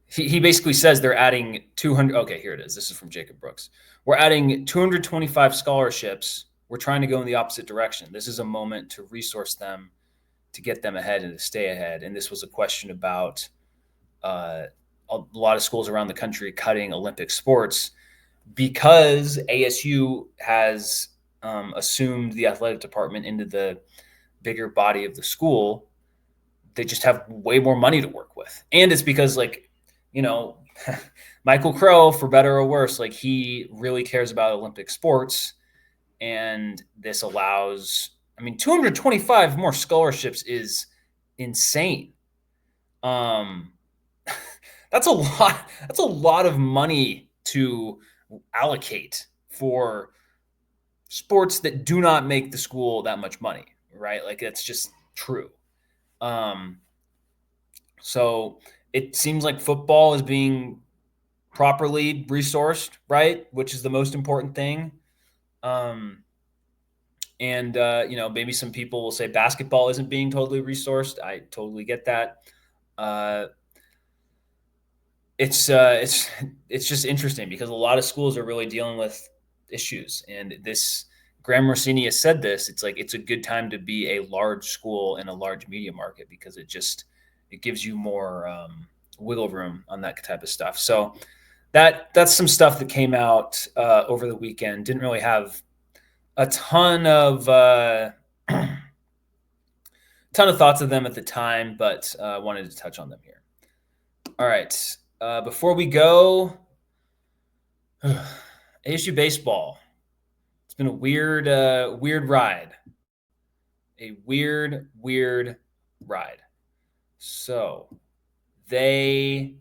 [SPEAKER 1] he basically says they're adding 200. Okay, here it is. This is from Jacob Brooks. We're adding 225 scholarships. We're trying to go in the opposite direction. This is a moment to resource them, to get them ahead and to stay ahead. And this was a question about a lot of schools around the country cutting Olympic sports because ASU has assumed the athletic department into the bigger body of the school. They just have way more money to work with. And it's because, Michael Crow, for better or worse, like he really cares about Olympic sports. And this allows, 225 more scholarships is insane. That's a lot. That's a lot of money to allocate for sports that do not make the school that much money, right? Like that's just true. So it seems like football is being properly resourced, right? Which is the most important thing. Maybe some people will say basketball isn't being totally resourced. I totally get that. It's just interesting because a lot of schools are really dealing with issues, and this Graham Rossini has said this. It's like it's a good time to be a large school in a large media market because it gives you more wiggle room on that type of stuff. So that's some stuff that came out over the weekend. Didn't really have a ton of thoughts of them at the time, but wanted to touch on them here. All right. Before we go, ASU baseball. It's been a weird ride. A weird ride. So I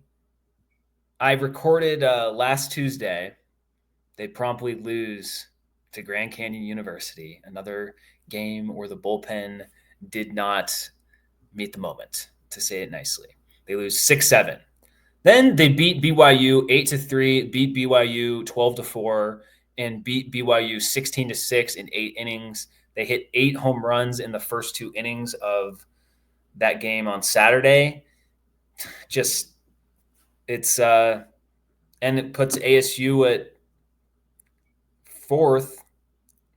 [SPEAKER 1] recorded last Tuesday. They promptly lose to Grand Canyon University. Another game where the bullpen did not meet the moment, to say it nicely. They lose 6-7. Then they beat BYU 8-3, beat BYU 12-4, and beat BYU 16-6 in 8 innings. They hit 8 home runs in the first 2 innings of that game on Saturday. And it puts ASU at 4th,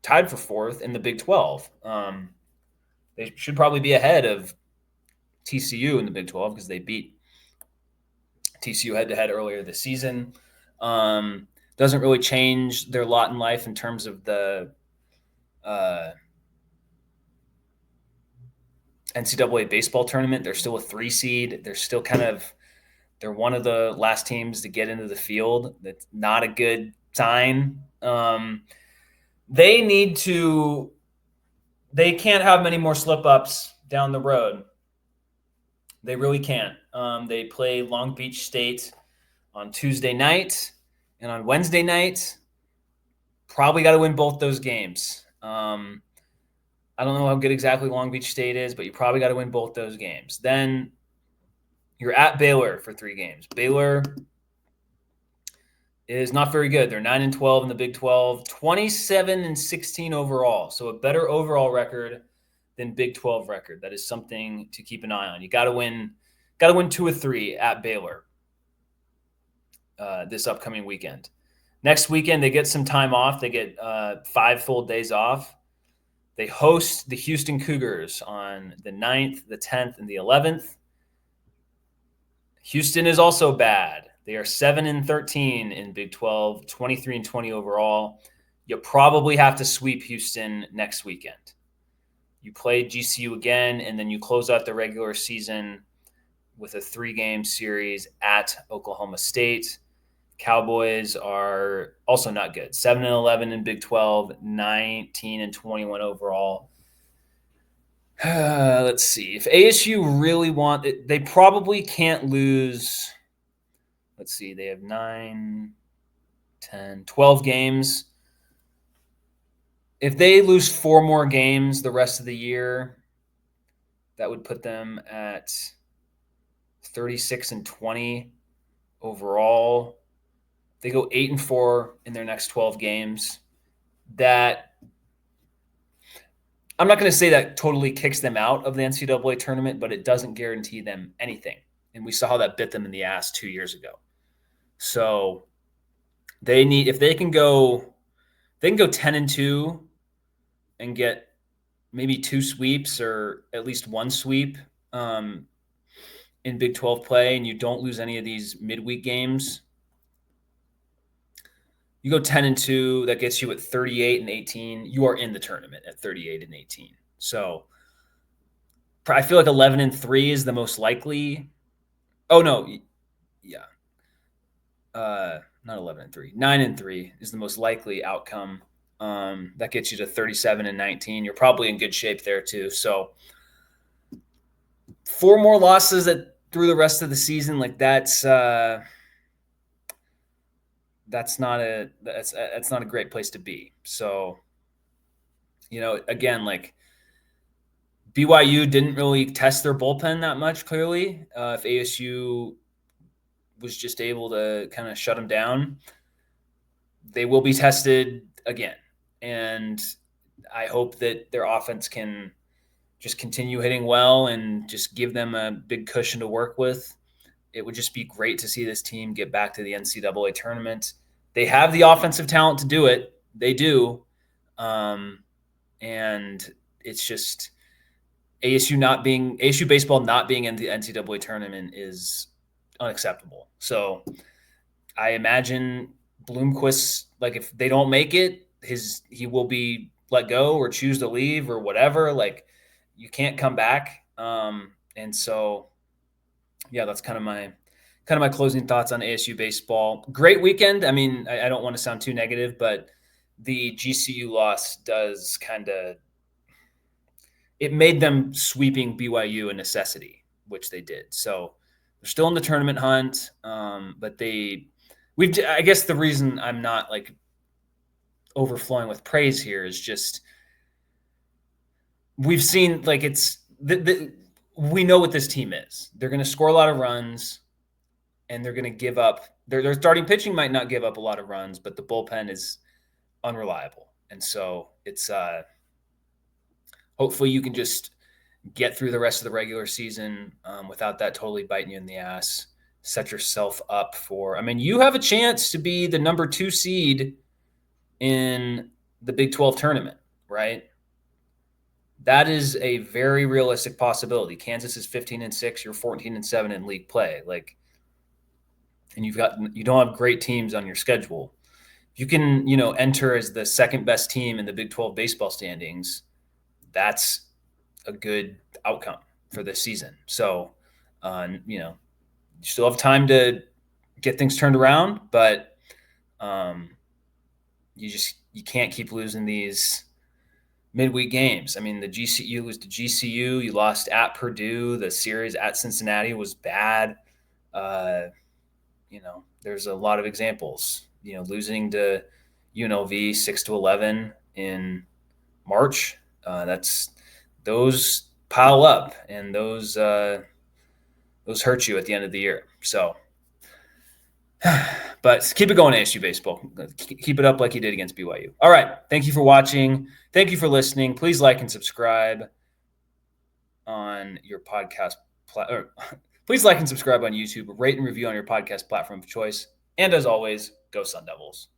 [SPEAKER 1] tied for 4th in the Big 12. They should probably be ahead of TCU in the Big 12 because they beat TCU head-to-head earlier this season. Doesn't really change their lot in life in terms of the NCAA baseball tournament. They're still a 3 seed. They're one of the last teams to get into the field. That's not a good sign. They can't have many more slip-ups down the road. They really can't. They play Long Beach State on Tuesday night and on Wednesday night. Probably got to win both those games. I don't know how good exactly Long Beach State is, but you probably got to win both those games. Then You're at Baylor for 3 games. Baylor is not very good. They're 9-12 in the Big 12, 27-16 overall. So a better overall record than Big 12 record. That is something to keep an eye on. You got to win 2 or 3 at Baylor this upcoming weekend. Next weekend, they get some time off. They get 5 full days off. They host the Houston Cougars on the 9th, the 10th, and the 11th. Houston is also bad. They are 7-13 in Big 12, 23-20 overall. You probably have to sweep Houston next weekend. You play GCU again, and then you close out the regular season with a 3-game series at Oklahoma State. Cowboys are also not good. 7-11 in Big 12, 19-21 overall. Let's see. If ASU really want it, they probably can't lose. Let's see. They have 9, 10, 12 games. If they lose 4 more games the rest of the year, that would put them at 36-20 overall. They go 8-4 in their next 12 games. That I'm not going to say that totally kicks them out of the NCAA tournament, but it doesn't guarantee them anything. And we saw how that bit them in the ass 2 years ago. So they need, if they can go 10-2 and get maybe 2 sweeps or at least 1 sweep in Big 12 play, and you don't lose any of these midweek games. You go 10-2, that gets you at 38-18. You are in the tournament at 38-18. So I feel like 11-3 is the most likely. Oh no, yeah, not 11-3. 9-3 is the most likely outcome. That gets you to 37-19. You're probably in good shape there too. So 4 more losses through the rest of the season, like that's not a great place to be. So, again, like BYU didn't really test their bullpen that much. Clearly, if ASU was just able to kind of shut them down, they will be tested again. And I hope that their offense can just continue hitting well and just give them a big cushion to work with. It would just be great to see this team get back to the NCAA tournament. They have the offensive talent to do it. They do. And it's just ASU baseball not being in the NCAA tournament is unacceptable. So I imagine Bloomquist, like if they don't make it, he will be let go or choose to leave or whatever. Like you can't come back. And so, yeah, that's kind of my closing thoughts on ASU baseball. Great weekend. I mean, I don't want to sound too negative, but the GCU loss does it made them sweeping BYU a necessity, which they did. So they're still in the tournament hunt. But I guess the reason I'm not like overflowing with praise here is just we've seen like we know what this team is. They're going to score a lot of runs. And they're going to give up. Their starting pitching might not give up a lot of runs, but the bullpen is unreliable. And so it's hopefully you can just get through the rest of the regular season without that totally biting you in the ass. Set yourself up you have a chance to be the number 2 seed in the Big 12 tournament, right? That is a very realistic possibility. Kansas is 15-6. You're 14-7 in league play. And you don't have great teams on your schedule. You can, enter as the second best team in the Big 12 baseball standings. That's a good outcome for this season. So, you still have time to get things turned around, but you can't keep losing these midweek games. I mean, you lose to GCU, you lost at Purdue, the series at Cincinnati was bad. There's a lot of examples, losing to UNLV 6-11 in March. Those pile up, and those those hurt you at the end of the year. So, but keep it going, ASU baseball. Keep it up like you did against BYU. All right. Thank you for watching. Thank you for listening. Please like and subscribe on your podcast. Please like and subscribe on YouTube. Rate and review on your podcast platform of choice. And as always, go Sun Devils.